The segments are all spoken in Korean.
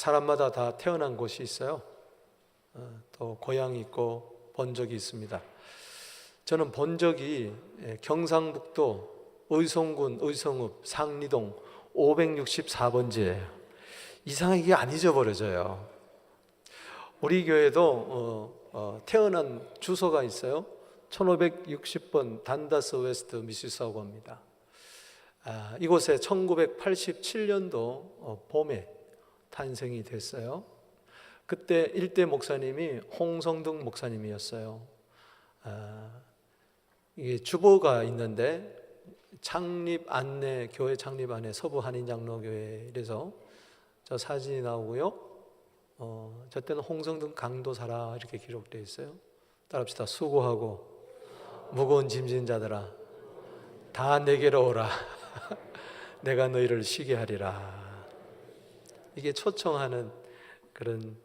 사람마다 다 태어난 곳이 있어요. 또 고향이 있고 본적이 있습니다. 저는 본적이 경상북도 의성군 의성읍 상리동 564번지예요. 이상하게 이게 안 잊어버려져요. 우리 교회도 태어난 주소가 있어요. 1560번 단다스 웨스트 미시사우거입니다. 이곳에 1987년도 봄에 탄생이 됐어요. 그때 일대 목사님이 홍성등 목사님이었어요. 이게 주보가 있는데 교회 창립 안에 서부 한인장로교회 이래서 저 사진이 나오고요. 저 때는 홍성등 강도사라 이렇게 기록되어 있어요. 따라합시다. 수고하고 무거운 짐진 자들아 다 내게로 오라. 내가 너희를 쉬게 하리라. 이게 초청하는 그런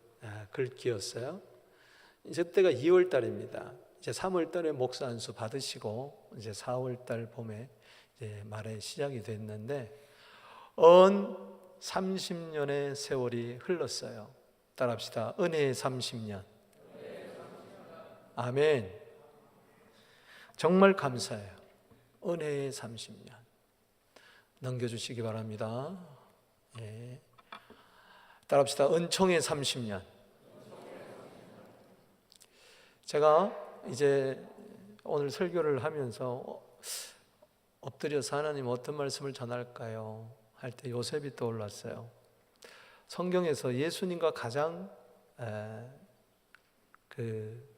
글귀였어요. 이제 그때가 2월 달입니다. 이제 3월 달에 목사 안수 받으시고 이제 4월 달 봄에 이제 말에 시작이 됐는데 30년의 세월이 흘렀어요. 따라합시다. 은혜의 30년. 아멘. 정말 감사해요. 은혜의 30년. 넘겨주시기 바랍니다. 예. 따라합시다. 은총의 30년. 제가 이제 오늘 설교를 하면서 엎드려서 하나님 어떤 말씀을 전할까요? 할 때 요셉이 떠올랐어요. 성경에서 예수님과 가장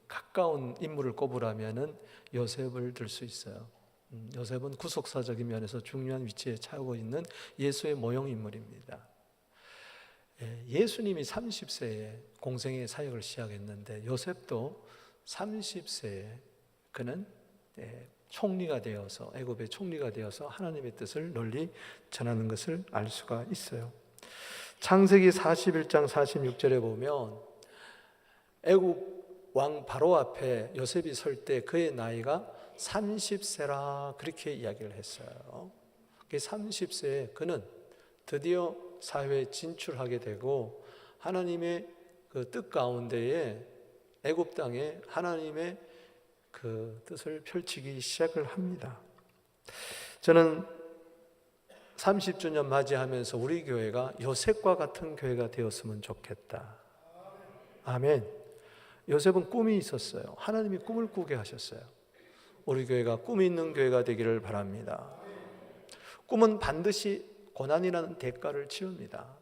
가까운 인물을 꼽으라면은 요셉을 들 수 있어요. 요셉은 구속사적인 면에서 중요한 위치에 차고 있는 예수의 모형 인물입니다. 예수님이 30세에 공생의 사역을 시작했는데 요셉도 30세에 그는 총리가 되어서 애굽의 총리가 되어서 하나님의 뜻을 널리 전하는 것을 알 수가 있어요. 창세기 41장 46절에 보면 애굽 왕 바로 앞에 요셉이 설 때 그의 나이가 30세라 그렇게 이야기를 했어요. 30세에 그는 드디어 사회에 진출하게 되고 하나님의 그 뜻 가운데에 애굽 땅에 하나님의 그 뜻을 펼치기 시작을 합니다. 저는 30주년 맞이하면서 우리 교회가 요셉과 같은 교회가 되었으면 좋겠다. 아멘. 요셉은 꿈이 있었어요. 하나님이 꿈을 꾸게 하셨어요. 우리 교회가 꿈이 있는 교회가 되기를 바랍니다. 꿈은 반드시 고난이라는 대가를 치릅니다.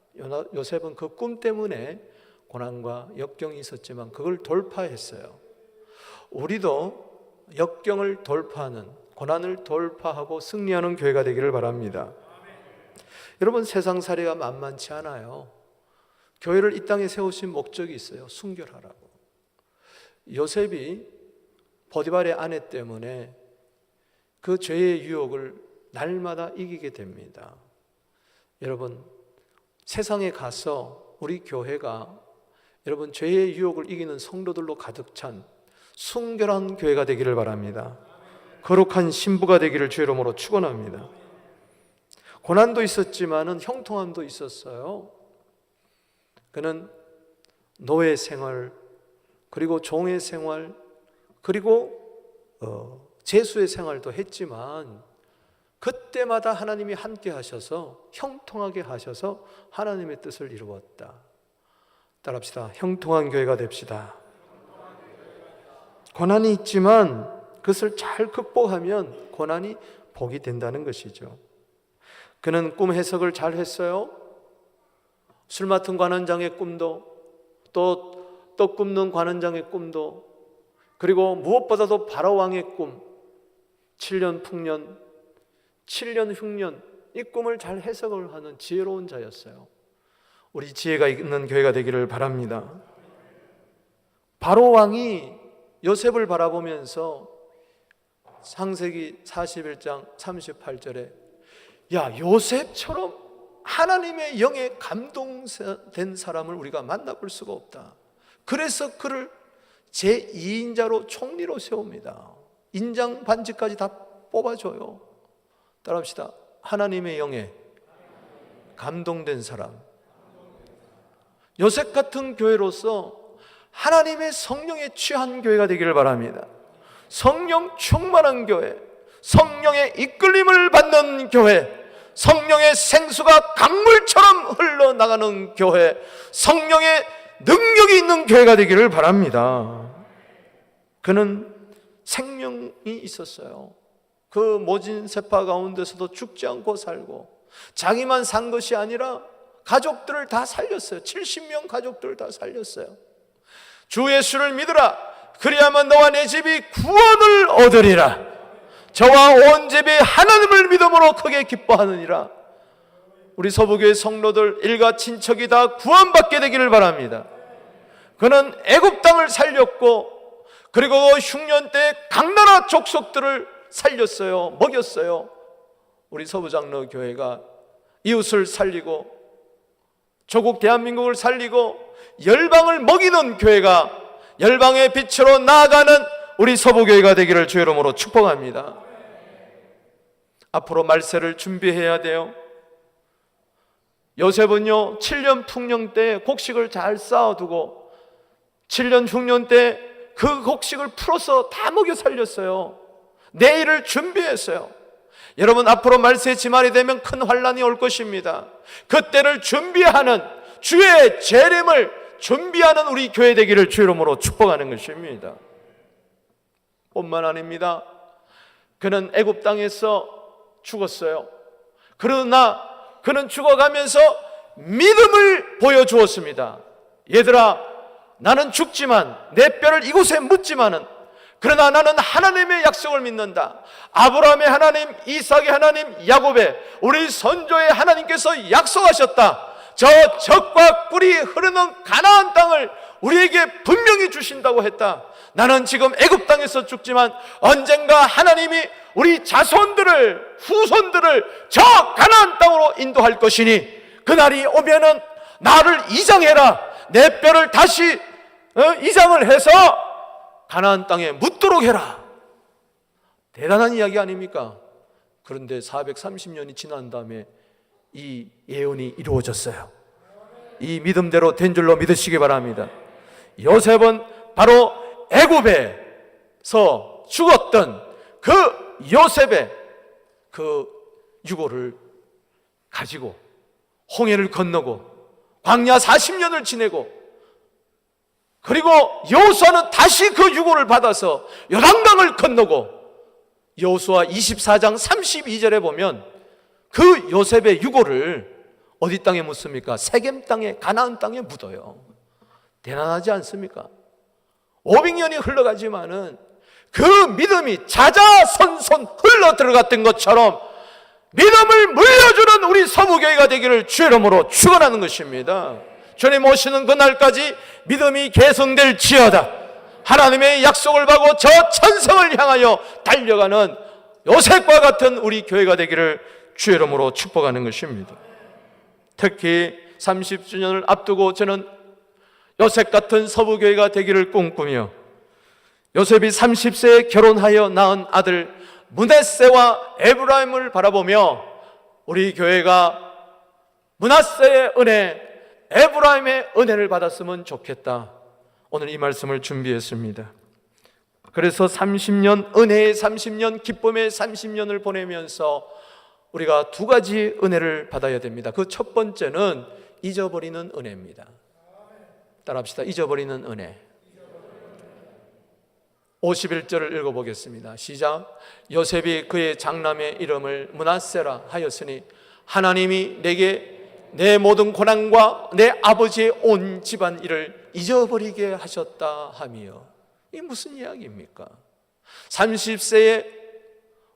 요셉은 그 꿈 때문에 고난과 역경이 있었지만 그걸 돌파했어요. 우리도 역경을 돌파하는, 고난을 돌파하고 승리하는 교회가 되기를 바랍니다. 여러분, 세상 살이가 만만치 않아요. 교회를 이 땅에 세우신 목적이 있어요. 순결하라고. 요셉이 보디발의 아내 때문에 그 죄의 유혹을 날마다 이기게 됩니다. 여러분, 세상에 가서 우리 교회가 여러분 죄의 유혹을 이기는 성도들로 가득 찬 순결한 교회가 되기를 바랍니다. 거룩한 신부가 되기를 주의 이름으로 축원합니다. 고난도 있었지만은 형통함도 있었어요. 그는 노예 생활, 그리고 종의 생활, 그리고 제수의 생활도 했지만 그때마다 하나님이 함께 하셔서 형통하게 하셔서 하나님의 뜻을 이루었다. 따라합시다. 형통한 교회가 됩시다. 고난이 있지만 그것을 잘 극복하면 고난이 복이 된다는 것이죠. 그는 꿈 해석을 잘 했어요. 술 맡은 관원장의 꿈도, 또 떡 굽는 관원장의 꿈도, 그리고 무엇보다도 바로왕의 꿈, 7년 풍년, 7년 흉년, 이 꿈을 잘 해석을 하는 지혜로운 자였어요. 우리 지혜가 있는 교회가 되기를 바랍니다. 바로왕이 요셉을 바라보면서 창세기 41장 38절에 야, 요셉처럼 하나님의 영에 감동된 사람을 우리가 만나볼 수가 없다. 그래서 그를 제2인자로 총리로 세웁니다. 인장 반지까지 다 뽑아줘요. 따라합시다. 하나님의 영에 감동된 사람. 요셉 같은 교회로서 하나님의 성령에 취한 교회가 되기를 바랍니다. 성령 충만한 교회, 성령의 이끌림을 받는 교회, 성령의 생수가 강물처럼 흘러나가는 교회, 성령의 능력이 있는 교회가 되기를 바랍니다. 그는 생명이 있었어요. 그 모진 세파 가운데서도 죽지 않고 살고, 자기만 산 것이 아니라 가족들을 다 살렸어요. 70명 가족들을 다 살렸어요. 주 예수를 믿으라, 그리하면 너와 내 집이 구원을 얻으리라. 저와 온 집이 하나님을 믿음으로 크게 기뻐하느니라. 우리 서부교회 성도들 일가 친척이 다 구원받게 되기를 바랍니다. 그는 애굽 땅을 살렸고, 그리고 흉년 때 각 나라 족속들을 살렸어요. 먹였어요. 우리 서부장로 교회가 이웃을 살리고 조국 대한민국을 살리고 열방을 먹이는 교회가, 열방의 빛으로 나아가는 우리 서부교회가 되기를 주의 이름으로 축복합니다. 앞으로 말세를 준비해야 돼요. 요셉은요 7년 풍년 때 곡식을 잘 쌓아두고 7년 흉년 때 그 곡식을 풀어서 다 먹여 살렸어요. 내일을 준비했어요. 여러분, 앞으로 말세의 지말이 되면 큰 환란이 올 것입니다. 그때를 준비하는, 주의 재림을 준비하는 우리 교회 되기를 주의 이름으로 축복하는 것입니다. 뿐만 아닙니다. 그는 애굽 땅에서 죽었어요. 그러나 그는 죽어가면서 믿음을 보여주었습니다. 얘들아, 나는 죽지만 내 뼈를 이곳에 묻지만은, 그러나 나는 하나님의 약속을 믿는다. 아브라함의 하나님, 이삭의 하나님, 야곱의, 우리 선조의 하나님께서 약속하셨다. 저 젖과 꿀이 흐르는 가나안 땅을 우리에게 분명히 주신다고 했다. 나는 지금 애굽 땅에서 죽지만 언젠가 하나님이 우리 자손들을, 후손들을 저 가나안 땅으로 인도할 것이니, 그날이 오면은 나를 이장해라. 내 뼈를 다시 이장을 해서 가나안 땅에 묻도록 해라. 대단한 이야기 아닙니까? 그런데 430년이 지난 다음에 이 예언이 이루어졌어요. 이 믿음대로 된 줄로 믿으시기 바랍니다. 요셉은 바로 애굽에서 죽었던 그 요셉의 그 유고를 가지고 홍해를 건너고 광야 40년을 지내고, 그리고 여호수아는 다시 그 유고를 받아서 요단강을 건너고, 여호수아 24장 32절에 보면 그 요셉의 유고를 어디 땅에 묻습니까? 세겜 땅에, 가나안 땅에 묻어요. 대단하지 않습니까? 500년이 흘러가지만은 그 믿음이 자자손손 흘러 들어갔던 것처럼 믿음을 물려주는 우리 서부교회가 되기를 주의 이름으로 축원하는 것입니다. 주님 오시는 그날까지 믿음이 계승될지어다. 하나님의 약속을 받고 저 천성을 향하여 달려가는 요셉과 같은 우리 교회가 되기를 주의 이름으로 축복하는 것입니다. 특히 30주년을 앞두고 저는 요셉 같은 서부교회가 되기를 꿈꾸며, 요셉이 30세에 결혼하여 낳은 아들 므낫세와 에브라임을 바라보며 우리 교회가 므낫세의 은혜, 에브라임의 은혜를 받았으면 좋겠다. 오늘 이 말씀을 준비했습니다. 그래서 30년, 은혜의 30년, 기쁨의 30년을 보내면서 우리가 두 가지 은혜를 받아야 됩니다. 그 첫 번째는 잊어버리는 은혜입니다. 따라합시다. 잊어버리는 은혜. 51절을 읽어보겠습니다. 시작. 요셉이 그의 장남의 이름을 므낫세라 하였으니 하나님이 내게 내 모든 고난과 내 아버지의 온 집안 일을 잊어버리게 하셨다 하며. 이게 무슨 이야기입니까? 30세에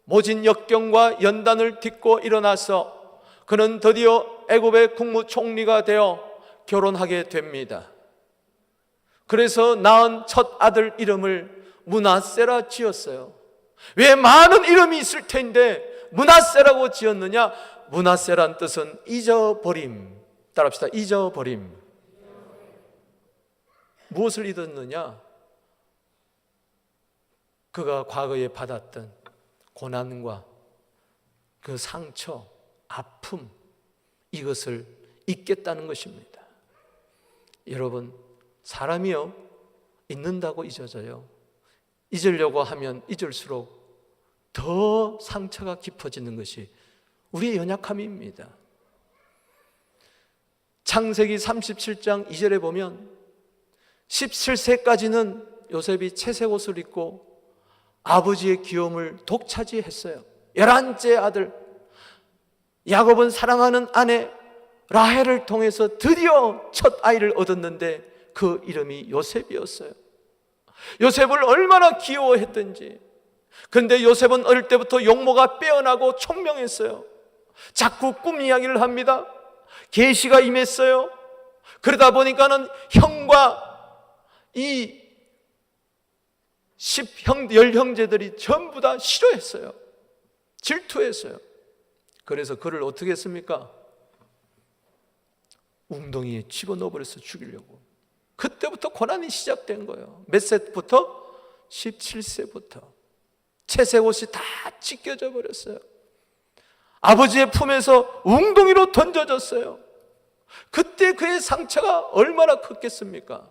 모진 역경과 연단을 딛고 일어나서 그는 드디어 애굽의 국무총리가 되어 결혼하게 됩니다. 그래서 낳은 첫 아들 이름을 므낫세라 지었어요. 왜 많은 이름이 있을 텐데 므낫세라고 지었느냐? 므낫세란 뜻은 잊어버림. 따라합시다. 잊어버림. 무엇을 잊었느냐? 그가 과거에 받았던 고난과 그 상처, 아픔, 이것을 잊겠다는 것입니다. 여러분, 사람이요, 잊는다고 잊어져요. 잊으려고 하면 잊을수록 더 상처가 깊어지는 것이 우리의 연약함입니다. 창세기 37장 2절에 보면 17세까지는 요셉이 채색 옷을 입고 아버지의 귀여움을 독차지했어요. 11째 아들 야곱은 사랑하는 아내 라헬을 통해서 드디어 첫 아이를 얻었는데 그 이름이 요셉이었어요. 요셉을 얼마나 귀여워했던지. 그런데 요셉은 어릴 때부터 용모가 빼어나고 총명했어요. 자꾸 꿈 이야기를 합니다. 계시가 임했어요. 그러다 보니까는 형과 이 10형제들이 전부 다 싫어했어요. 질투했어요. 그래서 그를 어떻게 했습니까? 웅덩이에 집어넣어버려서 죽이려고. 그때부터 고난이 시작된 거예요. 몇 세부터? 17세부터 채색 옷이 다 찢겨져 버렸어요. 아버지의 품에서 웅덩이로 던져졌어요. 그때 그의 상처가 얼마나 컸겠습니까?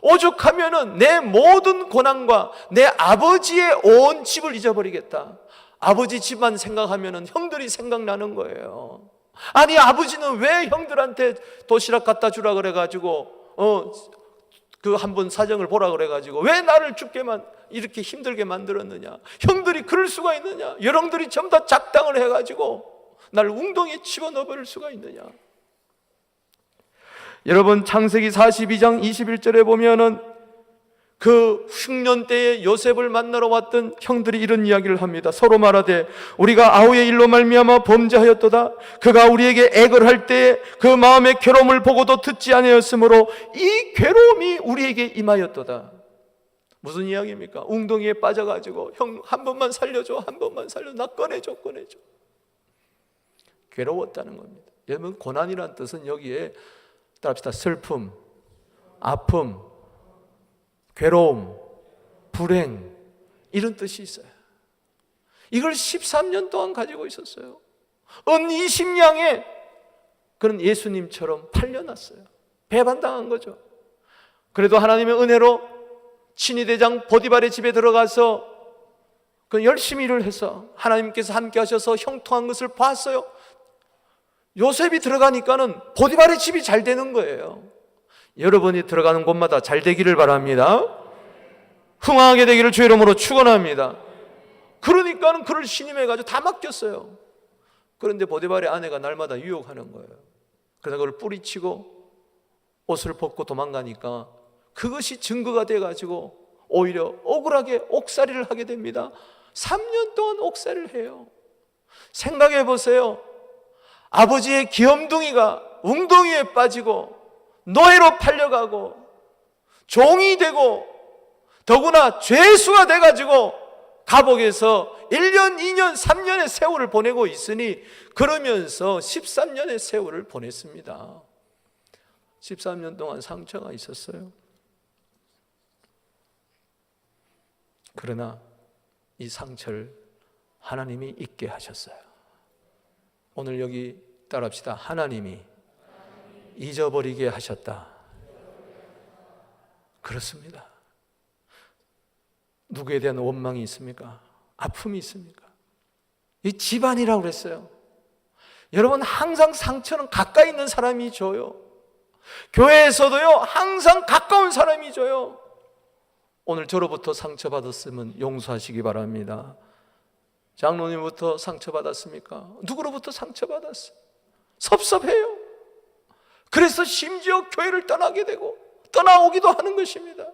오죽하면은 내 모든 고난과 내 아버지의 온 집을 잊어버리겠다. 아버지 집만 생각하면은 형들이 생각나는 거예요. 아니, 아버지는 왜 형들한테 도시락 갖다 주라 그래가지고 그 한번 사정을 보라 그래가지고 왜 나를 죽게만 이렇게 힘들게 만들었느냐? 형들이 그럴 수가 있느냐? 여러분들이 전부 다 작당을 해가지고 나를 웅덩이에 집어넣어버릴 수가 있느냐? 여러분, 창세기 42장 21절에 보면은 그 흉년 때에 요셉을 만나러 왔던 형들이 이런 이야기를 합니다. 서로 말하되 우리가 아우의 일로 말미암아 범죄하였도다. 그가 우리에게 애걸 할 때에 그 마음의 괴로움을 보고도 듣지 아니하였으므로 이 괴로움이 우리에게 임하였도다. 무슨 이야기입니까? 웅덩이에 빠져가지고 형 한 번만 살려줘, 한 번만 살려줘, 나 꺼내줘. 괴로웠다는 겁니다. 여러분, 고난이란 뜻은 여기에 따라합시다. 슬픔, 아픔, 괴로움, 불행, 이런 뜻이 있어요. 이걸 13년 동안 가지고 있었어요. 은 20냥에 그런 예수님처럼 팔려났어요. 배반당한 거죠. 그래도 하나님의 은혜로 친위대장 보디발의 집에 들어가서 그 열심히 일을 해서 하나님께서 함께 하셔서 형통한 것을 봤어요. 요셉이 들어가니까는 보디발의 집이 잘 되는 거예요. 여러분이 들어가는 곳마다 잘 되기를 바랍니다. 흥황하게 되기를 주의 이름으로 축원합니다. 그러니까는 그를 신임해가지고 다 맡겼어요. 그런데 보디발의 아내가 날마다 유혹하는 거예요. 그래서 그걸 뿌리치고 옷을 벗고 도망가니까 그것이 증거가 돼가지고 오히려 억울하게 옥살이를 하게 됩니다. 3년 동안 옥살이를 해요. 생각해 보세요. 아버지의 귀염둥이가 웅덩이에 빠지고 노예로 팔려가고 종이 되고 더구나 죄수가 돼가지고 감옥에서 1년, 2년, 3년의 세월을 보내고 있으니 그러면서 13년의 세월을 보냈습니다. 13년 동안 상처가 있었어요. 그러나 이 상처를 하나님이 잊게 하셨어요. 오늘 여기 따라합시다. 하나님이 잊어버리게 하셨다. 그렇습니다. 누구에 대한 원망이 있습니까? 아픔이 있습니까? 이 집안이라고 그랬어요. 여러분, 항상 상처는 가까이 있는 사람이 줘요. 교회에서도요, 항상 가까운 사람이 줘요. 오늘 저로부터 상처받았으면 용서하시기 바랍니다. 장로님부터 상처받았습니까? 누구로부터 상처받았어요? 섭섭해요. 그래서 심지어 교회를 떠나게 되고 떠나오기도 하는 것입니다.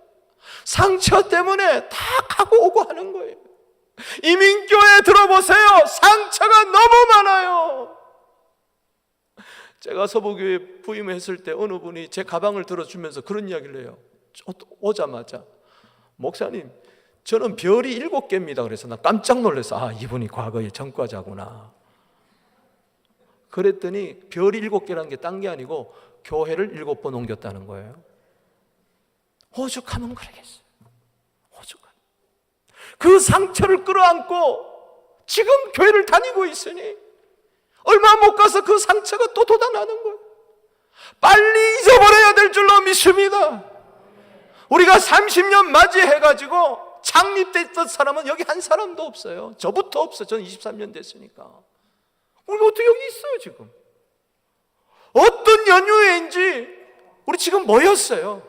상처 때문에 다 가고 오고 하는 거예요. 이민교회 들어보세요. 상처가 너무 많아요. 제가 서부교회 부임했을 때 어느 분이 제 가방을 들어주면서 그런 이야기를 해요. 오자마자 목사님, 저는 별이 7개입니다. 그래서 나 깜짝 놀랐어. 아, 이분이 과거에 전과자구나. 그랬더니 별이 7개라는 게 딴 게 아니고 교회를 7번 옮겼다는 거예요. 오죽하면 그러겠어요. 오죽하면. 그 상처를 끌어안고 지금 교회를 다니고 있으니 얼마 못 가서 그 상처가 또 돋아나는 거예요. 빨리 잊어버려야 될 줄로 믿습니다. 우리가 30년 맞이해가지고 창립됐던 사람은 여기 한 사람도 없어요. 저부터 없어요. 저는 23년 됐으니까. 우리가 어떻게 여기 있어요 지금? 어떤 연유회인지 우리 지금 모였어요.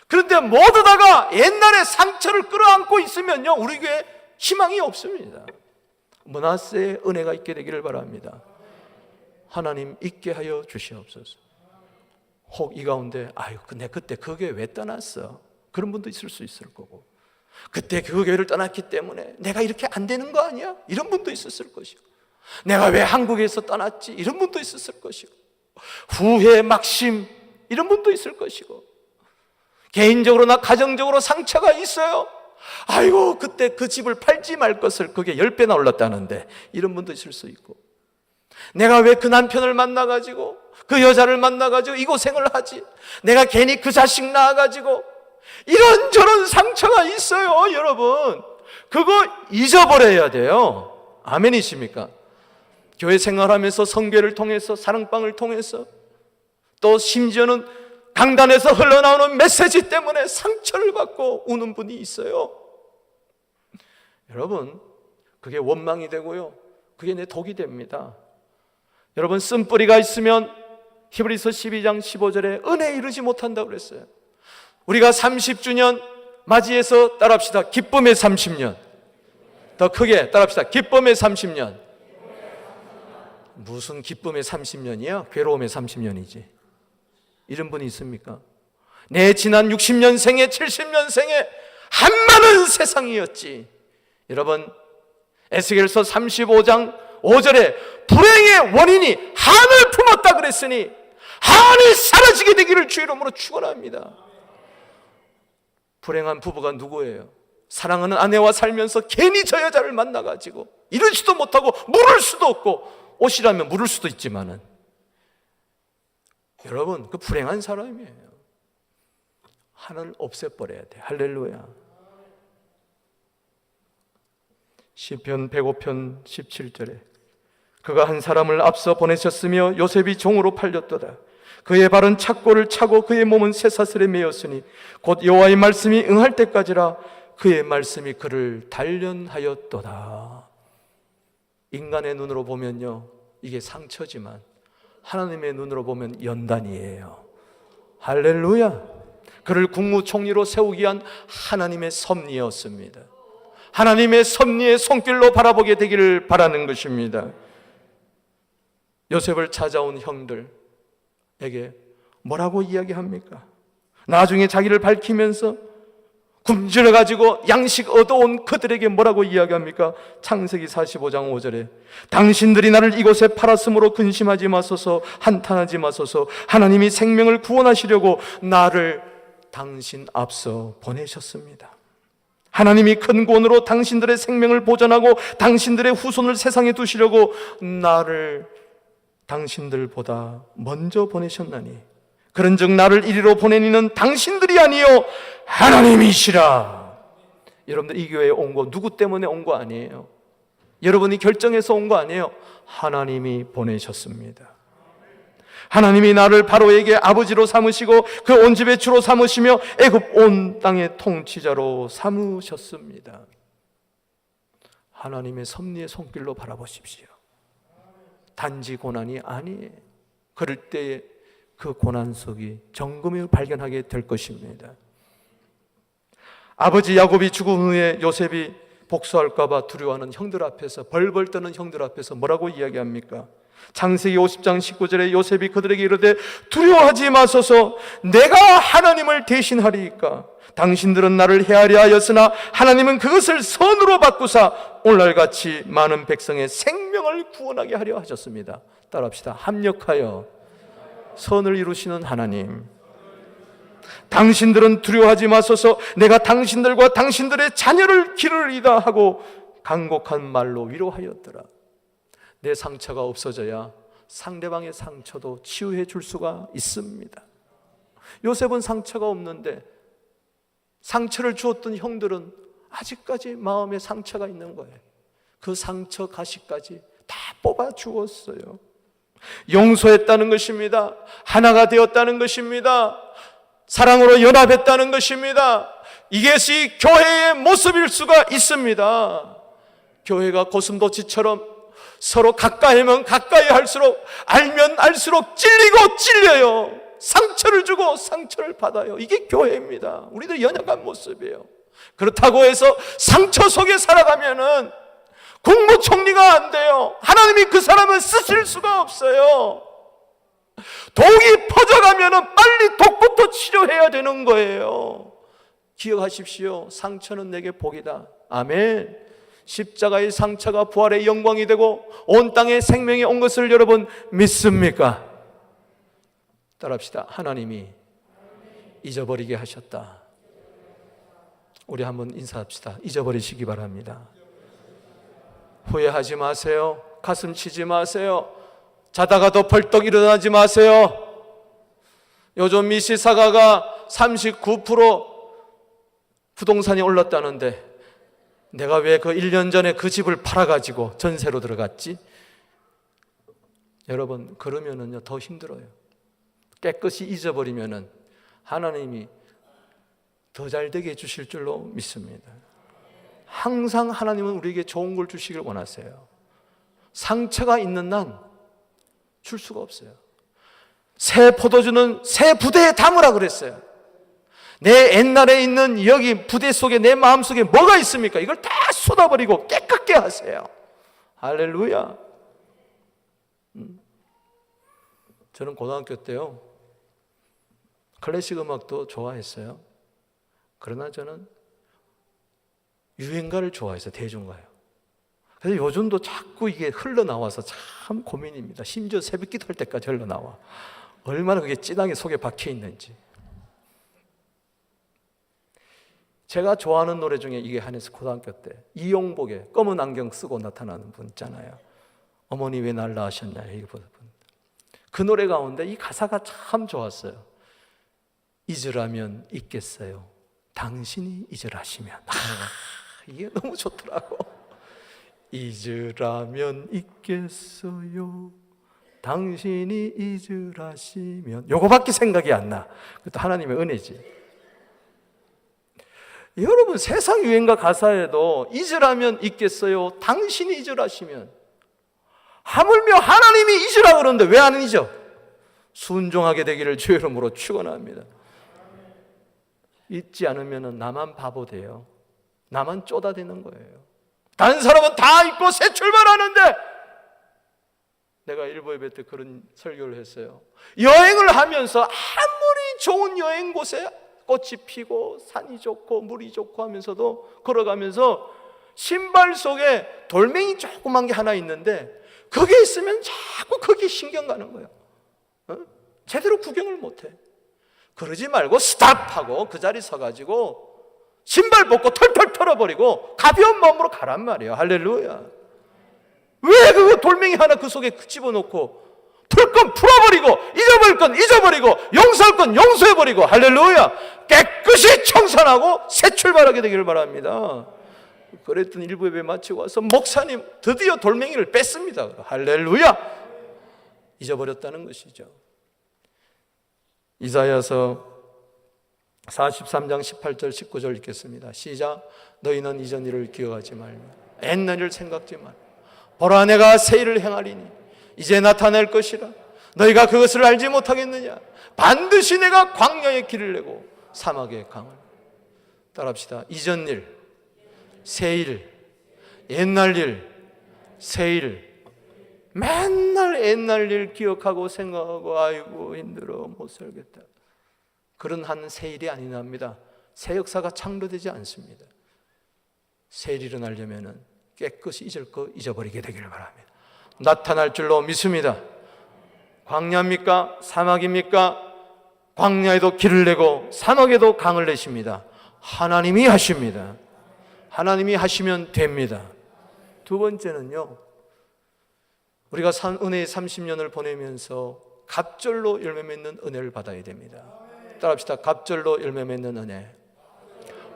그런데 모두 다가 옛날의 상처를 끌어안고 있으면요, 우리 교회에 희망이 없습니다. 므낫세의 은혜가 있게 되기를 바랍니다. 하나님 있게 하여 주시옵소서. 혹 이 가운데 아유 근데 그때 그 교회 왜 떠났어? 그런 분도 있을 수 있을 거고, 그때 그 교회를 떠났기 때문에 내가 이렇게 안 되는 거 아니야? 이런 분도 있었을 것이고, 내가 왜 한국에서 떠났지? 이런 분도 있었을 것이고, 후회 막심 이런 분도 있을 것이고, 개인적으로나 가정적으로 상처가 있어요. 아이고 그때 그 집을 팔지 말 것을 그게 10배나 올랐다는데, 이런 분도 있을 수 있고, 내가 왜 그 남편을 만나가지고 그 여자를 만나가지고 이 고생을 하지? 내가 괜히 그 자식 낳아가지고 이런저런 상처가 있어요. 여러분 그거 잊어버려야 돼요. 아멘이십니까? 교회 생활하면서 성교를 통해서, 사랑방을 통해서, 또 심지어는 강단에서 흘러나오는 메시지 때문에 상처를 받고 우는 분이 있어요. 여러분 그게 원망이 되고요, 그게 내 독이 됩니다. 여러분 쓴뿌리가 있으면 히브리서 12장 15절에 은혜에 이르지 못한다고 그랬어요. 우리가 30주년 맞이해서 따라합시다. 기쁨의 30년. 더 크게 따라합시다. 기쁨의 30년. 무슨 기쁨의 30년이야? 괴로움의 30년이지. 이런 분이 있습니까? 내 지난 60년생에 70년생에 한많은 세상이었지. 여러분 에스겔서 35장 5절에 불행의 원인이 한을 품었다 그랬으니 한이 사라지게 되기를 주 이름으로 축원합니다. 불행한 부부가 누구예요? 사랑하는 아내와 살면서 괜히 저 여자를 만나가지고 이러지도 못하고 물을 수도 없고, 옷이라면 물을 수도 있지만은, 여러분 그 불행한 사람이에요. 한을 없애버려야 돼. 할렐루야. 시편 105편 17절에 그가 한 사람을 앞서 보내셨으며 요셉이 종으로 팔렸도다. 그의 발은 착고를 차고 그의 몸은 쇠사슬에 매였으니 곧 여호와의 말씀이 응할 때까지라. 그의 말씀이 그를 단련하였도다. 인간의 눈으로 보면요 이게 상처지만 하나님의 눈으로 보면 연단이에요. 할렐루야. 그를 국무총리로 세우기 위한 하나님의 섭리였습니다. 하나님의 섭리의 손길로 바라보게 되기를 바라는 것입니다. 요셉을 찾아온 형들에게 뭐라고 이야기합니까? 나중에 자기를 밝히면서 굶주려가지고 양식 얻어온 그들에게 뭐라고 이야기합니까? 창세기 45장 5절에 당신들이 나를 이곳에 팔았으므로 근심하지 마소서, 한탄하지 마소서. 하나님이 생명을 구원하시려고 나를 당신 앞서 보내셨습니다. 하나님이 큰 구원으로 당신들의 생명을 보전하고 당신들의 후손을 세상에 두시려고 나를 당신들보다 먼저 보내셨나니 그런즉 나를 이리로 보낸 이는 당신들이 아니요 하나님이시라. 여러분들 이 교회에 온 거 누구 때문에 온 거 아니에요. 여러분이 결정해서 온 거 아니에요. 하나님이 보내셨습니다. 하나님이 나를 바로에게 아버지로 삼으시고 그 온 집의 주로 삼으시며 애굽 온 땅의 통치자로 삼으셨습니다. 하나님의 섭리의 손길로 바라보십시오. 단지 고난이 아니에요. 그럴 때에 그 고난 속이 정금을 발견하게 될 것입니다. 아버지 야곱이 죽은 후에 요셉이 복수할까 봐 두려워하는 형들 앞에서, 벌벌 떠는 형들 앞에서 뭐라고 이야기합니까? 창세기 50장 19절에 요셉이 그들에게 이르되 두려워하지 마소서, 내가 하나님을 대신하리이까. 당신들은 나를 해하려 하였으나 하나님은 그것을 선으로 바꾸사 오늘날같이 많은 백성의 생명을 구원하게 하려 하셨습니다. 따라합시다. 합력하여 선을 이루시는 하나님. 당신들은 두려워하지 마소서, 내가 당신들과 당신들의 자녀를 기르리이다 하고 간곡한 말로 위로하였더라. 내 상처가 없어져야 상대방의 상처도 치유해 줄 수가 있습니다. 요셉은 상처가 없는데 상처를 주었던 형들은 아직까지 마음에 상처가 있는 거예요. 그 상처 가시까지 다 뽑아 주었어요. 용서했다는 것입니다. 하나가 되었다는 것입니다. 사랑으로 연합했다는 것입니다. 이것이 교회의 모습일 수가 있습니다. 교회가 고슴도치처럼 서로 가까이면 가까이 할수록, 알면 알수록 찔리고 찔려요. 상처를 주고 상처를 받아요. 이게 교회입니다. 우리들 연약한 모습이에요. 그렇다고 해서 상처 속에 살아가면은 국무총리가 안 돼요. 하나님이 그 사람을 쓰실 수가 없어요. 독이 퍼져가면은 빨리 독부터 치료해야 되는 거예요. 기억하십시오. 상처는 내게 복이다. 아멘. 십자가의 상처가 부활의 영광이 되고 온 땅에 생명이 온 것을 여러분 믿습니까? 따라합시다. 하나님이 잊어버리게 하셨다. 우리 한번 인사합시다. 잊어버리시기 바랍니다. 후회하지 마세요. 가슴 치지 마세요. 자다가도 벌떡 일어나지 마세요. 요즘 미시사가가 39% 부동산이 올랐다는데 내가 왜 그 1년 전에 그 집을 팔아가지고 전세로 들어갔지? 여러분, 그러면은요 더 힘들어요. 깨끗이 잊어버리면은 하나님이 더 잘되게 해주실 줄로 믿습니다. 항상 하나님은 우리에게 좋은 걸 주시길 원하세요. 상처가 있는 난 줄 수가 없어요. 새 포도주는 새 부대에 담으라 그랬어요. 내 옛날에 있는 여기 부대 속에 내 마음속에 뭐가 있습니까? 이걸 다 쏟아버리고 깨끗게 하세요. 할렐루야. 저는 고등학교 때요 클래식 음악도 좋아했어요. 그러나 저는 유행가를 좋아해서 대중가요. 그래서 요즘도 자꾸 이게 흘러나와서 참 고민입니다. 심지어 새벽기도 할 때까지 흘러나와. 얼마나 그게 찐하게 속에 박혀 있는지. 제가 좋아하는 노래 중에 이게 하나였어요. 고등학교 때 이용복의 검은 안경 쓰고 나타나는 분 있잖아요. 어머니 왜 날 낳으셨냐. 그 노래 가운데 이 가사가 참 좋았어요. 잊으라면 잊겠어요. 당신이 잊으라시면. 이게 너무 좋더라고. 잊으라면 잊겠어요. 당신이 잊으라시면. 요거밖에 생각이 안 나. 그것도 하나님의 은혜지. 여러분, 세상 유행가 가사에도 잊으라면 잊겠어요. 당신이 잊으라시면. 하물며 하나님이 잊으라 그러는데 왜 안 잊어? 순종하게 되기를 주의 이름으로 축원합니다. 잊지 않으면 나만 바보 돼요. 나만 쪼다대는 거예요. 다른 사람은 다 잊고 새 출발하는데, 내가 일부 예배 때 그런 설교를 했어요. 여행을 하면서 아무리 좋은 여행 곳에 꽃이 피고 산이 좋고 물이 좋고 하면서도 걸어가면서 신발 속에 돌멩이 조그만 게 하나 있는데 거기에 있으면 자꾸 거기에 신경 가는 거예요. 제대로 구경을 못해. 그러지 말고 스탑하고 그 자리 서가지고 신발 벗고 털털 털어버리고 가벼운 마음으로 가란 말이에요. 할렐루야. 왜 그 돌멩이 하나 그 속에 집어넣고 풀 건 풀어버리고 잊어버릴 건 잊어버리고 용서할 건 용서해버리고, 할렐루야, 깨끗이 청산하고 새 출발하게 되기를 바랍니다. 그랬더니 일부 예배 마치고 와서 목사님 드디어 돌멩이를 뺐습니다. 할렐루야. 잊어버렸다는 것이죠. 이사야서 43장 18절 19절 읽겠습니다. 시작. 너희는 이전 일을 기억하지 말며 옛날 일을 생각지 말며 보라 내가 새 일을 행하리니 이제 나타낼 것이라 너희가 그것을 알지 못하겠느냐. 반드시 내가 광야에 길을 내고 사막에 강을. 따라합시다. 이전 일, 새 일, 옛날 일, 새 일. 맨날 옛날 일 기억하고 생각하고 아이고 힘들어 못 살겠다. 그런 한 새 일이 아니랍니다. 새 역사가 창조되지 않습니다. 새 일이 일어나려면 깨끗이 잊을 거 잊어버리게 되기를 바랍니다. 나타날 줄로 믿습니다. 광야입니까? 사막입니까? 광야에도 길을 내고 사막에도 강을 내십니다. 하나님이 하십니다. 하나님이 하시면 됩니다. 두 번째는요, 우리가 은혜의 30년을 보내면서 갑절로 열매 맺는 은혜를 받아야 됩니다. 따라합시다. 갑절로 열매 맺는 은혜.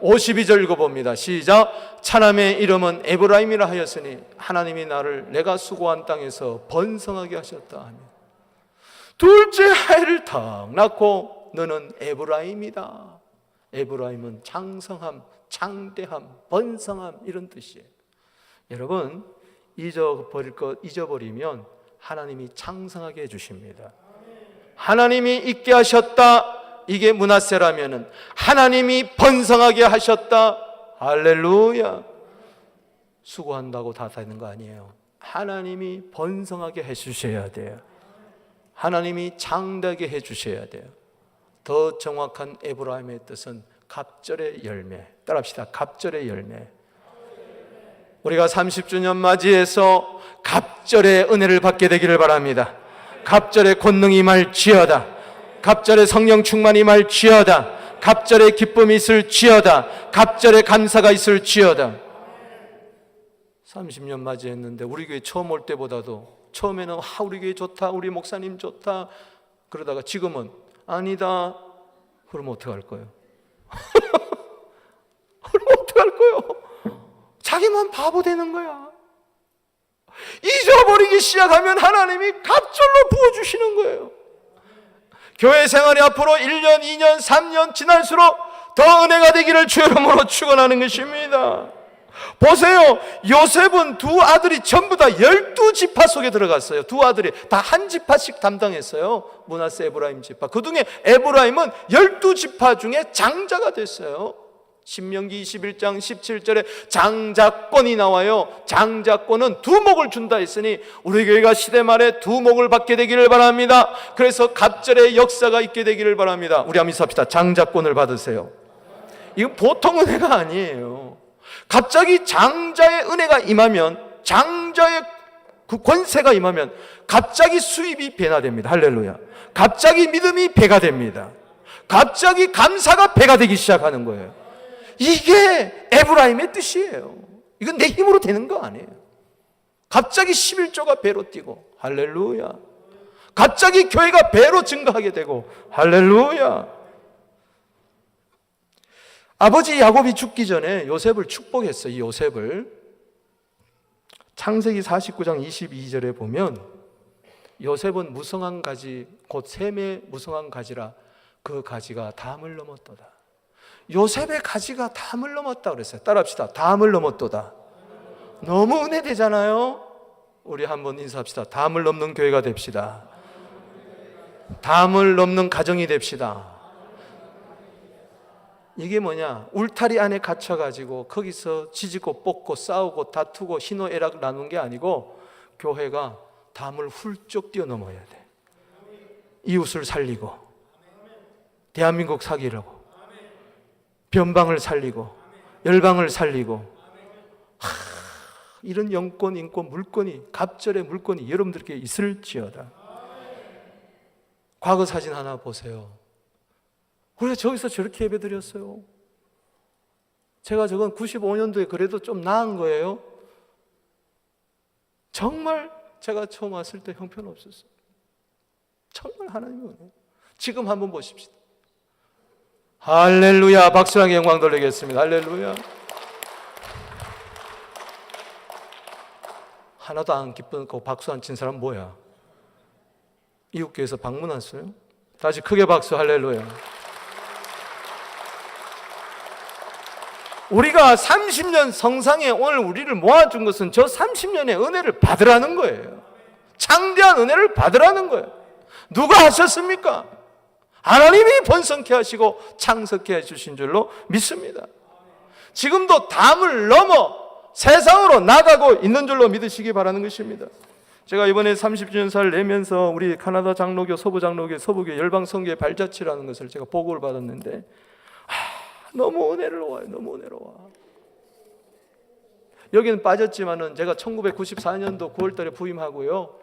52절 읽어봅니다. 시작. 차남의 이름은 에브라임이라 하였으니 하나님이 나를 내가 수고한 땅에서 번성하게 하셨다 하며 둘째 아이를 탁 낳고 너는 에브라임이다. 에브라임은 장성함, 창대함, 번성함 이런 뜻이에요. 여러분, 잊어버릴 것 잊어버리면 하나님이 장성하게 해주십니다. 하나님이 있게 하셨다. 이게 므낫세라면은 하나님이 번성하게 하셨다. 할렐루야. 수고한다고 다 되는 거 아니에요. 하나님이 번성하게 해주셔야 돼요. 하나님이 장대하게 해주셔야 돼요. 더 정확한 에브라임의 뜻은 갑절의 열매. 따라합시다. 갑절의 열매. 우리가 30주년 맞이해서 갑절의 은혜를 받게 되기를 바랍니다. 갑절의 권능이 임할지어다. 갑절의 성령 충만이 임할지어다. 갑절의 기쁨이 있을지어다. 갑절의 감사가 있을지어다. 30년 맞이했는데 우리 교회 처음 올 때보다도 처음에는 우리 교회 좋다, 우리 목사님 좋다, 그러다가 지금은 아니다. 그러면 어떡할 거예요? 그러면 어떡할 거예요? 자기만 바보 되는 거야. 잊어버리기 시작하면 하나님이 갑절로 부어주시는 거예요. 교회 생활이 앞으로 1년, 2년, 3년 지날수록 더 은혜가 되기를 주의 이름으로 축원하는 것입니다. 보세요. 요셉은 두 아들이 전부 다 12지파 속에 들어갔어요. 두 아들이 다 한 지파씩 담당했어요. 므낫세, 에브라임 지파. 그 중에 에브라임은 12지파 중에 장자가 됐어요. 신명기 21장 17절에 장자권이 나와요. 장자권은 두목을 준다 했으니 우리 교회가 시대 말에 두목을 받게 되기를 바랍니다. 그래서 갑절의 역사가 있게 되기를 바랍니다. 우리 한번 인사합시다. 장자권을 받으세요. 이건 보통 은혜가 아니에요. 갑자기 장자의 은혜가 임하면, 장자의 그 권세가 임하면 갑자기 수입이 변화됩니다. 할렐루야. 갑자기 믿음이 배가 됩니다. 갑자기 감사가 배가 되기 시작하는 거예요. 이게 에브라임의 뜻이에요. 이건 내 힘으로 되는 거 아니에요. 갑자기 11조가 배로 뛰고, 할렐루야. 갑자기 교회가 배로 증가하게 되고, 할렐루야. 아버지 야곱이 죽기 전에 요셉을 축복했어요. 이 요셉을 창세기 49장 22절에 보면 요셉은 무성한 가지, 곧 셈의 무성한 가지라 그 가지가 담을 넘었도다. 요셉의 가지가 담을 넘었다 그랬어요. 따라합시다. 담을 넘었도다. 너무 은혜되잖아요. 우리 한번 인사합시다. 담을 넘는 교회가 됩시다. 담을 넘는 가정이 됩시다. 이게 뭐냐? 울타리 안에 갇혀가지고 거기서 지지고 뽑고 싸우고 다투고 희노애락 나눈 게 아니고 교회가 담을 훌쩍 뛰어넘어야 돼. 이웃을 살리고 대한민국 살리려고 변방을 살리고 열방을 살리고 이런 영권, 인권, 물권이 갑절의 물권이 여러분들께 있을지어다. 과거 사진 하나 보세요. 우리가 저기서 저렇게 예배드렸어요. 제가 저건 95년도에 그래도 좀 나은 거예요. 정말 제가 처음 왔을 때 형편없었어요. 정말 하나님의 은혜. 지금 한번 보십시다. 할렐루야. 박수랑 영광 돌리겠습니다. 할렐루야. 하나도 안 기쁘고 박수 안 친 사람 뭐야? 이웃교회에서 방문 왔어요? 다시 크게 박수. 할렐루야. 우리가 30년 성상에 오늘 우리를 모아준 것은 저 30년의 은혜를 받으라는 거예요. 창대한 은혜를 받으라는 거예요. 누가 하셨습니까? 하나님이 번성케 하시고 창석케 해주신 줄로 믿습니다. 지금도 담을 넘어 세상으로 나가고 있는 줄로 믿으시기 바라는 것입니다. 제가 이번에 30주년사를 내면서 우리 카나다 장로교, 서부 장로교, 서부교 열방성교의 발자취라는 것을 제가 보고를 받았는데 너무 은혜로워요. 너무 은혜로워. 여기는 빠졌지만은 제가 1994년도 9월달에 부임하고요.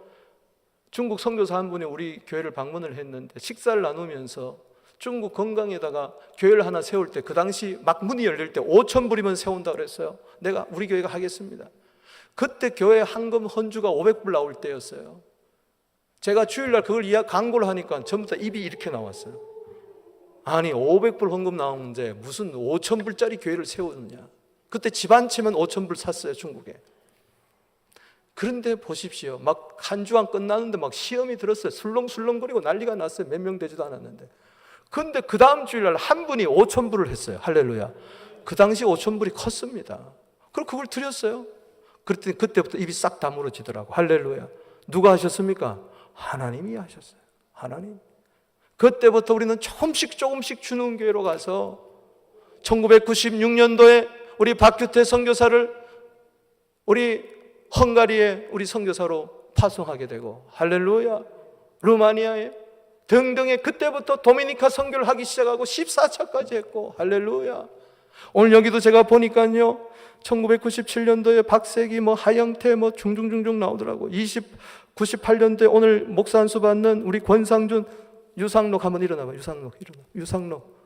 중국 선교사 한 분이 우리 교회를 방문을 했는데 식사를 나누면서 중국 건강에다가 교회를 하나 세울 때 그 당시 막 문이 열릴 때 5,000불이면 세운다 그랬어요. 내가 우리 교회가 하겠습니다. 그때 교회 헌금 헌주가 500불 나올 때였어요. 제가 주일날 그걸 광고를 하니까 전부 다 입이 이렇게 나왔어요. 아니 500불 헌금 나오는데 무슨 5,000불짜리 교회를 세우느냐. 그때 집 한 채면 5,000불 샀어요. 중국에. 그런데 보십시오. 막 한 주 안 끝나는데 막 시험이 들었어요. 술렁술렁거리고 난리가 났어요. 몇 명 되지도 않았는데. 그런데 그 다음 주일날 한 분이 5,000불을 했어요. 할렐루야. 그 당시 5,000불이 컸습니다. 그럼 그걸 드렸어요. 그랬더니 그때부터 입이 싹 다물어지더라고. 할렐루야. 누가 하셨습니까? 하나님이 하셨어요. 하나님. 그때부터 우리는 조금씩 주는 교회로 가서 1996년도에 우리 박규태 선교사를 우리 헝가리에 우리 선교사로 파송하게 되고, 할렐루야. 루마니아에 등등에 그때부터 도미니카 선교를 하기 시작하고 14차까지 했고, 할렐루야. 오늘 여기도 제가 보니까요, 1997년도에 박세기 하영태 중중중중 나오더라고. 98년도에 오늘 목사 안수 받는 우리 권상준 유상록 한번 일어나봐. 유상록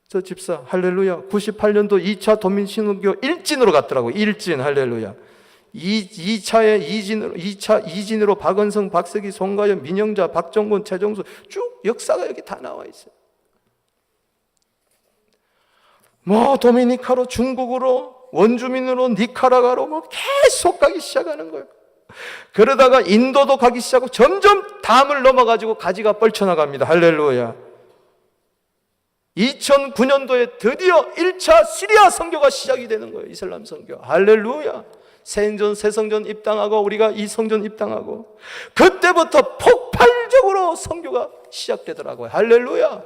저 집사, 할렐루야. 98년도 2차 도민신학교 일진으로 갔더라고. 일진, 할렐루야. 2차 이진으로 박은성, 박세기, 송가연, 민영자, 박정곤, 최정수 쭉 역사가 여기 다 나와 있어요. 도미니카로, 중국으로, 원주민으로, 니카라과로 계속 가기 시작하는 거예요. 그러다가 인도도 가기 시작하고 점점 담을 넘어가지고 가지가 뻘쳐나갑니다. 할렐루야. 2009년도에 드디어 1차 시리아 선교가 시작이 되는 거예요. 이슬람 선교. 할렐루야. 새성전, 새성전 입당하고 우리가 이 성전 입당하고 그때부터 폭발적으로 선교가 시작되더라고요. 할렐루야.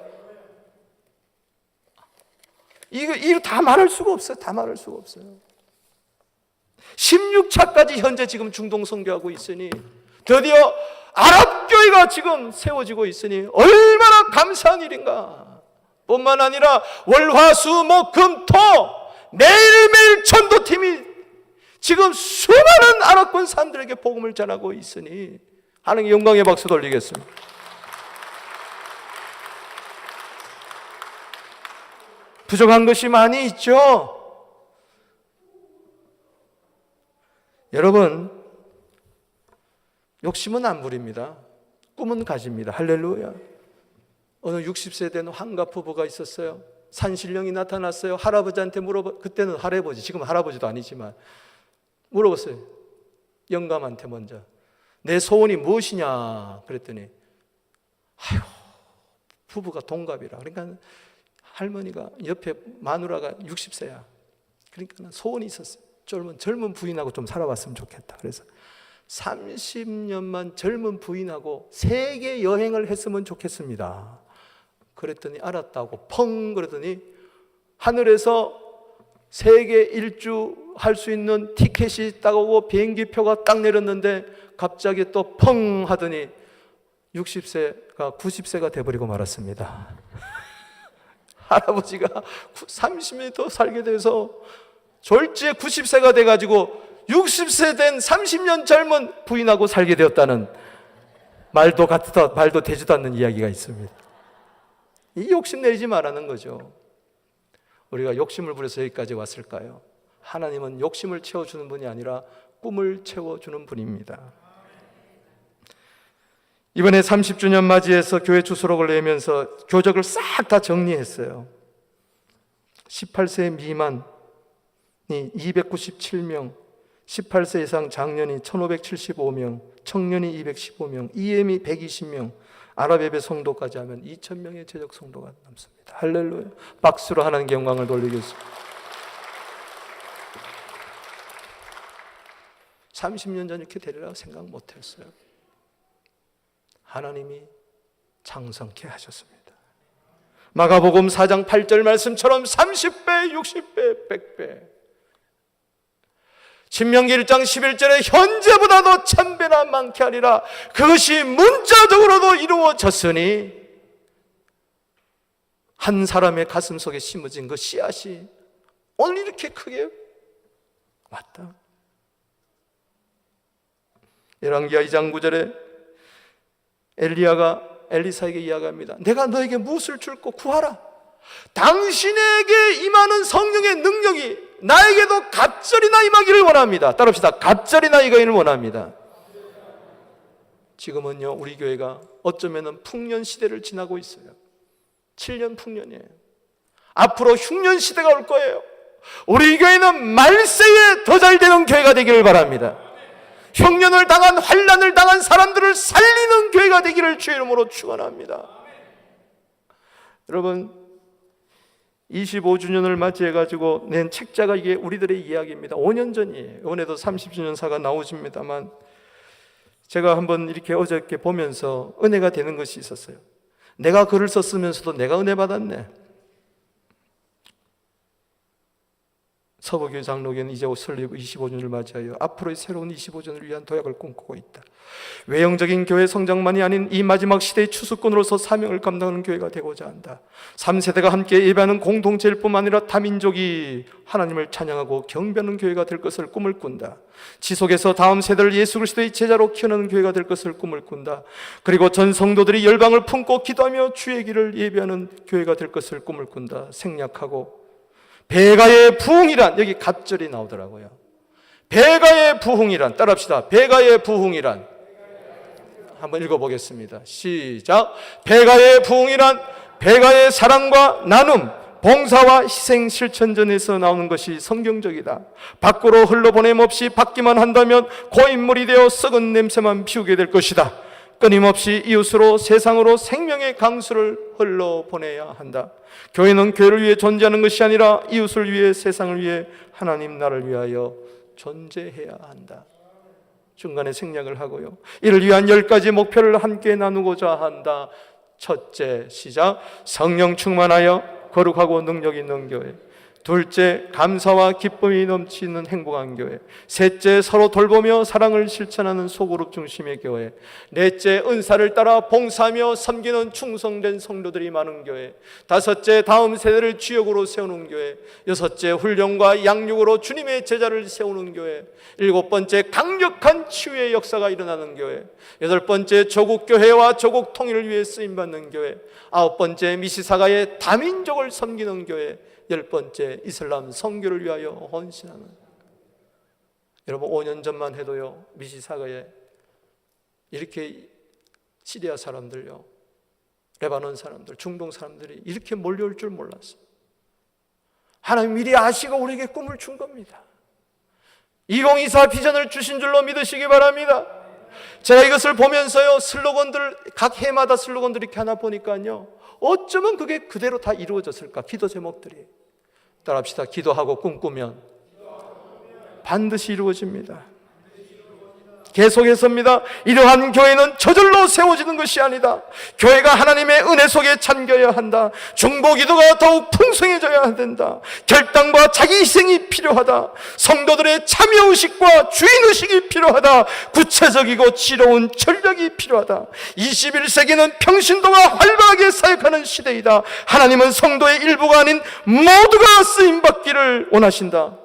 이거 다 말할 수가 없어요. 다 말할 수가 없어요. 16차까지 현재 지금 중동 선교하고 있으니, 드디어 아랍교회가 지금 세워지고 있으니 얼마나 감사한 일인가. 뿐만 아니라 월화수목금토 매일매일 전도팀이 지금 수많은 아랍권 사람들에게 복음을 전하고 있으니 하나님께 영광의 박수 돌리겠습니다. 부족한 것이 많이 있죠. 여러분, 욕심은 안 부립니다. 꿈은 가집니다. 할렐루야. 어느 60세 된 환갑 부부가 있었어요. 산신령이 나타났어요. 할아버지한테 그때는 할아버지, 지금 할아버지도 아니지만 물어봤어요. 영감한테 먼저. 내 소원이 무엇이냐 그랬더니, 부부가 동갑이라. 그러니까 할머니가 옆에 마누라가 60세야. 그러니까 소원이 있었어요. 젊은 부인하고 좀 살아봤으면 좋겠다. 그래서 30년만 젊은 부인하고 세계 여행을 했으면 좋겠습니다. 그랬더니 알았다고 펑 그러더니 하늘에서 세계 일주 할 수 있는 티켓이 딱 오고 비행기표가 딱 내렸는데 갑자기 또 펑 하더니 60세가 90세가 돼버리고 말았습니다. 할아버지가 30년이 더 살게 돼서 졸지에 90세가 돼가지고 60세 된 30년 젊은 부인하고 살게 되었다는 말도 되지도 않는 이야기가 있습니다. 이 욕심 내지 말라는 거죠. 우리가 욕심을 부려서 여기까지 왔을까요? 하나님은 욕심을 채워주는 분이 아니라 꿈을 채워주는 분입니다. 이번에 30주년 맞이해서 교회 주소록을 내면서 교적을 싹 다 정리했어요. 18세 미만이 297명, 18세 이상 장년이 1575명, 청년이 215명, EM이 120명, 아랍예배 성도까지 하면 2000명의 제적 성도가 남습니다. 할렐루야. 박수로 하나님께 영광을 돌리겠습니다. 30년 전 이렇게 되리라고 생각 못했어요. 하나님이 장성케 하셨습니다. 마가복음 4장 8절 말씀처럼 30배, 60배, 100배. 신명기 1장 11절에 현재보다도 1000배나 많게 하리라. 그것이 문자적으로도 이루어졌으니 한 사람의 가슴 속에 심어진 그 씨앗이 오늘 이렇게 크게 왔다. 열왕기하 2장 9절에 엘리야가 엘리사에게 이야기합니다. 내가 너에게 무엇을 줄고 구하라. 당신에게 임하는 성령의 능력이 나에게도 갑절이나 임하기를 원합니다. 따라합시다. 갑절이나 임하기를 원합니다. 지금은요, 우리 교회가 어쩌면 풍년 시대를 지나고 있어요. 7년 풍년이에요. 앞으로 흉년 시대가 올 거예요. 우리 교회는 말세에 더 잘 되는 교회가 되기를 바랍니다. 흉년을 당한, 환난을 당한 사람들을 살리는 교회가 되기를 주의 이름으로 축원합니다. 여러분, 25주년을 맞이해가지고 낸 책자가 이게 우리들의 이야기입니다. 5년 전이에요. 이번에도 30주년사가 나오십니다만, 제가 한번 이렇게 어저께 보면서 은혜가 되는 것이 있었어요. 내가 글을 썼으면서도 내가 은혜 받았네. 서부교회 장로교회는 이제 설립 25주년을 맞이하여 앞으로의 새로운 25주년을 위한 도약을 꿈꾸고 있다. 외형적인 교회 성장만이 아닌 이 마지막 시대의 추수꾼으로서 사명을 감당하는 교회가 되고자 한다. 3세대가 함께 예배하는 공동체일 뿐만 아니라 다민족이 하나님을 찬양하고 경배하는 교회가 될 것을 꿈을 꾼다. 지속해서 다음 세대를 예수 그리스도의 제자로 키워내는 교회가 될 것을 꿈을 꾼다. 그리고 전 성도들이 열방을 품고 기도하며 주의 길을 예배하는 교회가 될 것을 꿈을 꾼다. 생략하고 배가의 부흥이란, 여기 갑절이 나오더라고요. 배가의 부흥이란, 따라합시다. 배가의 부흥이란, 한번 읽어보겠습니다. 시작. 배가의 부흥이란 배가의 사랑과 나눔, 봉사와 희생 실천전에서 나오는 것이 성경적이다. 밖으로 흘러보냄 없이 받기만 한다면 고인물이 되어 썩은 냄새만 피우게 될 것이다. 끊임없이 이웃으로 세상으로 생명의 강수를 흘러보내야 한다. 교회는 교회를 위해 존재하는 것이 아니라 이웃을 위해, 세상을 위해, 하나님 나를 위하여 존재해야 한다. 중간에 생략을 하고요. 이를 위한 10가지 목표를 함께 나누고자 한다. 첫째, 시작. 성령 충만하여 거룩하고 능력 있는 교회. 둘째, 감사와 기쁨이 넘치는 행복한 교회. 셋째, 서로 돌보며 사랑을 실천하는 소그룹 중심의 교회. 넷째, 은사를 따라 봉사하며 섬기는 충성된 성도들이 많은 교회. 다섯째, 다음 세대를 주역으로 세우는 교회. 여섯째, 훈련과 양육으로 주님의 제자를 세우는 교회. 일곱 번째, 강력한 치유의 역사가 일어나는 교회. 여덟 번째, 조국 교회와 조국 통일을 위해 쓰임받는 교회. 아홉 번째, 미시사가의 다민족을 섬기는 교회. 열 번째, 이슬람 선교를 위하여 헌신하는. 여러분, 5년 전만 해도요, 미시사가에 이렇게 시리아 사람들요, 레바논 사람들, 중동 사람들이 이렇게 몰려올 줄 몰랐어요. 하나님 미리 아시고 우리에게 꿈을 준 겁니다. 2024 비전을 주신 줄로 믿으시기 바랍니다. 제가 이것을 보면서요, 슬로건들, 각 해마다 슬로건들 이렇게 하나 보니까요, 어쩌면 그게 그대로 다 이루어졌을까? 기도 제목들이. 따라합시다. 기도하고 꿈꾸면 반드시 이루어집니다. 계속해서입니다. 이러한 교회는 저절로 세워지는 것이 아니다. 교회가 하나님의 은혜 속에 잠겨야 한다. 중보기도가 더욱 풍성해져야 된다. 결단과 자기 희생이 필요하다. 성도들의 참여의식과 주인의식이 필요하다. 구체적이고 지혜로운 전략이 필요하다. 21세기는 평신도가 활발하게 사역하는 시대이다. 하나님은 성도의 일부가 아닌 모두가 쓰임받기를 원하신다.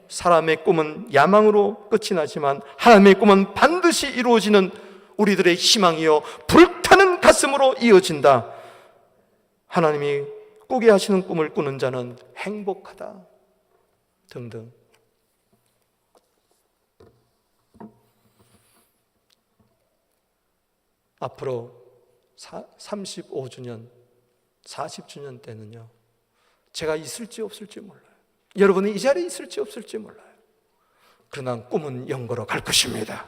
사람의 꿈은 야망으로 끝이 나지만 하나님의 꿈은 반드시 이루어지는 우리들의 희망이요, 불타는 가슴으로 이어진다. 하나님이 꾸게 하시는 꿈을 꾸는 자는 행복하다. 등등. 앞으로 35주년, 40주년 때는요, 제가 있을지 없을지 몰라요. 여러분이 이 자리에 있을지 없을지 몰라요. 그러나 꿈은 영거로 갈 것입니다.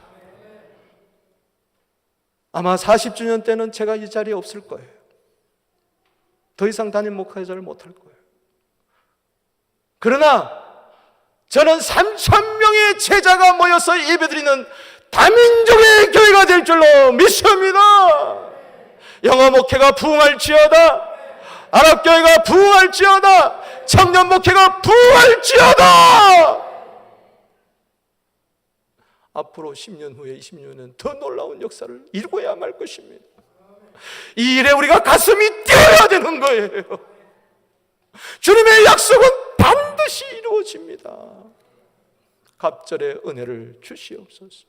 아마 40주년 때는 제가 이 자리에 없을 거예요. 더 이상 담임 목회자를 못할 거예요. 그러나 저는 3,000명의 제자가 모여서 예배드리는 다민족의 교회가 될 줄로 믿습니다. 영어 목회가 부흥할지어다. 아랍 교회가 부흥할지어다. 청년 목회가 부흥할지어다. 앞으로 10년 후에 20년은 더 놀라운 역사를 이루어야 말 것입니다. 이 일에 우리가 가슴이 뛰어야 되는 거예요. 주님의 약속은 반드시 이루어집니다. 갑절의 은혜를 주시옵소서.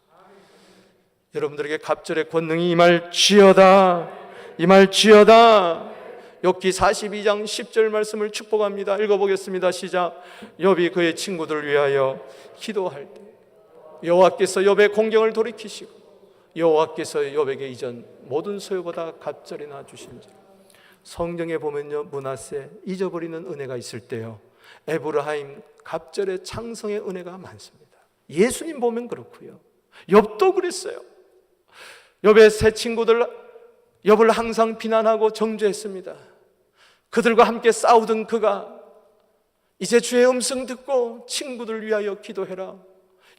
여러분들에게 갑절의 권능이 임할지어다. 임할지어다. 욥기 42장 10절 말씀을 축복합니다. 읽어보겠습니다. 시작. 욥이 그의 친구들을 위하여 기도할 때 여호와께서 욥의 공경을 돌이키시고 여호와께서 욥에게 이전 모든 소유보다 갑절이나 주신지. 성경에 보면요, 므낫세 잊어버리는 은혜가 있을 때요, 에브라임 갑절의 창성의 은혜가 많습니다. 예수님 보면 그렇고요. 욥도 그랬어요. 욥의 새 친구들 욥을 항상 비난하고 정죄했습니다. 그들과 함께 싸우던 그가 이제 주의 음성 듣고 친구들 위하여 기도해라,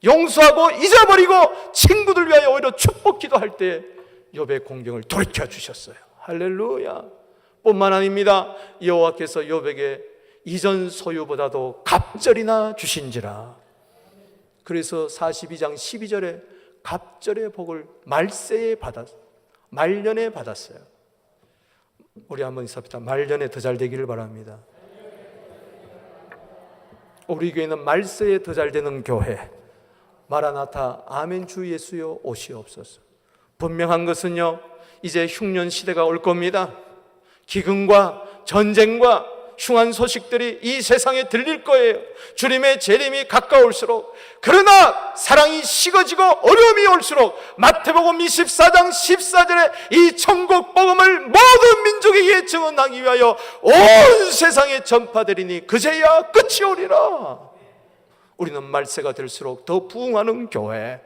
용서하고 잊어버리고 친구들 위하여 오히려 축복 기도할 때 욥의 공경을 돌이켜 주셨어요. 할렐루야. 뿐만 아닙니다. 여호와께서 욥에게 이전 소유보다도 갑절이나 주신지라. 그래서 42장 12절에 갑절의 복을 말년에 받았어요. 우리 한번 인사합시다. 말년에 더 잘 되기를 바랍니다. 우리 교회는 말세에 더 잘 되는 교회, 마라나타 아멘 주 예수여 오시옵소서. 분명한 것은요, 이제 흉년 시대가 올 겁니다. 기근과 전쟁과 흉한 소식들이 이 세상에 들릴 거예요. 주님의 재림이 가까울수록, 그러나 사랑이 식어지고 어려움이 올수록 마태복음 24장 14절에 이 천국 복음을 모든 민족에게 증언하기 위하여 온 세상에 전파되리니 그제야 끝이 오리라. 우리는 말세가 될수록 더 부흥하는 교회,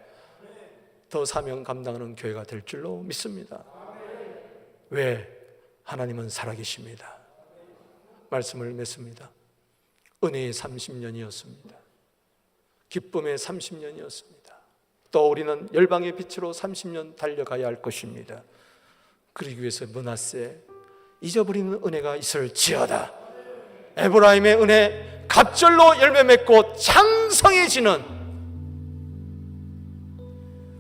더 사명 감당하는 교회가 될 줄로 믿습니다. 왜? 하나님은 살아계십니다. 말씀을 맺습니다. 은혜의 30년이었습니다. 기쁨의 30년이었습니다. 또 우리는 열방의 빛으로 30년 달려가야 할 것입니다. 그러기 위해서 므낫세, 잊어버리는 은혜가 있을지어다. 에브라임의 은혜, 갑절로 열매 맺고 장성해지는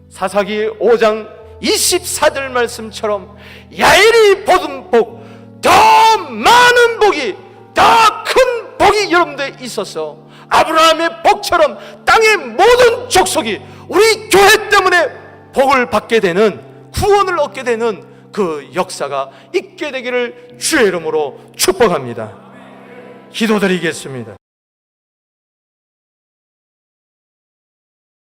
사사기 5장 24절 말씀처럼 야일이 보던 복, 더 많은 복이, 더 큰 복이 여러분들에 있어서 아브라함의 복처럼 땅의 모든 족속이 우리 교회 때문에 복을 받게 되는, 구원을 얻게 되는 그 역사가 있게 되기를 주의 이름으로 축복합니다. 기도드리겠습니다.